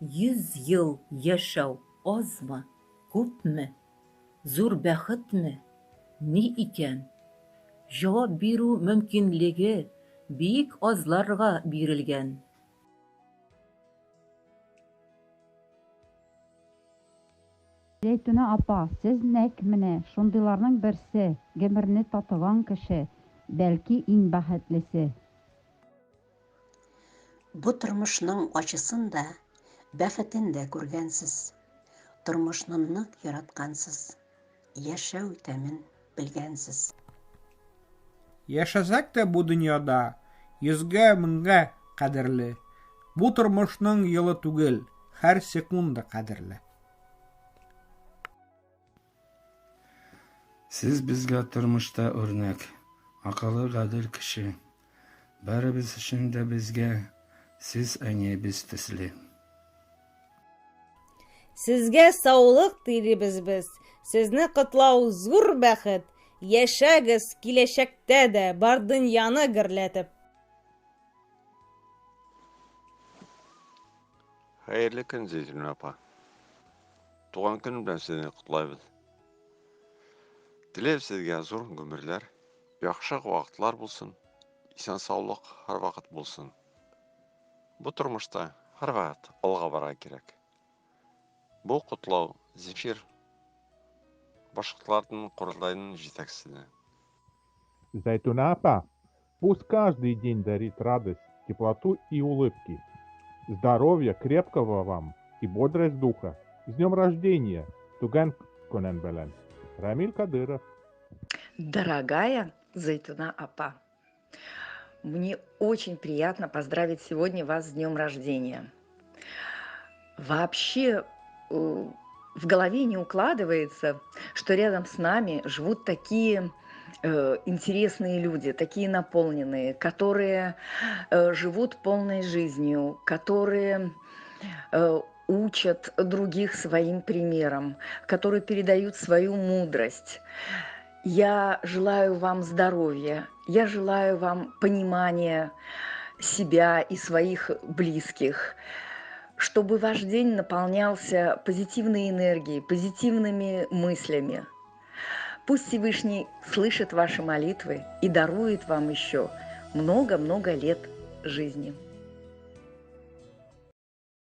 100 ел яшәү азмы, күпме, зур бәхетме, ни икән? Җавап бирү мөмкинлеге бик азларга бирелгән. Зәйтүнә апа, сез нәкъ менә шундыйларның берсе, гомерне татыган кеше, бәлки иң бәхетлесе. Бу тормышның ачысын да, бәхетен дә күргәнсез. Тормышны нык яраткансыз. Яшәү тәмен белгәнсез. Яшәсәк тә бу дөньяда 100-1000 кадерле. Бу тормышның йылы түгел, һәр секунда кадерле. Сез безгә тормышта үрнәк, акыллы гадел кеше. Барыбыз өчен дә безгә сез әниебез төсле. Сезгә саулык телибез без. Сезне котлау зур бәхет. Яшәгез киләчәктә дә бар дөньяны гөрләтеп. Хәерле көн, Зәйтүнә апа. Туган көн белән сезне котлайбыз. Теләп сезгә зур гомерләр, яхшы вакытлар булсын, исән саулык һәр вакыт булсын. Бу тормышта һәр вакыт алга барга кирәк. Бу котлау Зефир башкортларның Корылтайның җитәкчесе. Зайтуна апа, пусть каждый день дарит радость, теплоту и улыбки. Здоровья, крепкого вам и бодрость духа. С днем рождения, Туган Коненбелен. Рамиль Кадыров. Дорогая Зайтуна апа, мне очень приятно поздравить сегодня вас с днем рождения. Вообще в голове не укладывается, что рядом с нами живут такие интересные люди, такие наполненные, которые живут полной жизнью, которые учат других своим примером, которые передают свою мудрость. Я желаю вам здоровья, я желаю вам понимания себя и своих близких, чтобы ваш день наполнялся позитивной энергией, позитивными мыслями. Пусть Всевышний слышит ваши молитвы и дарует вам еще много-много лет жизни.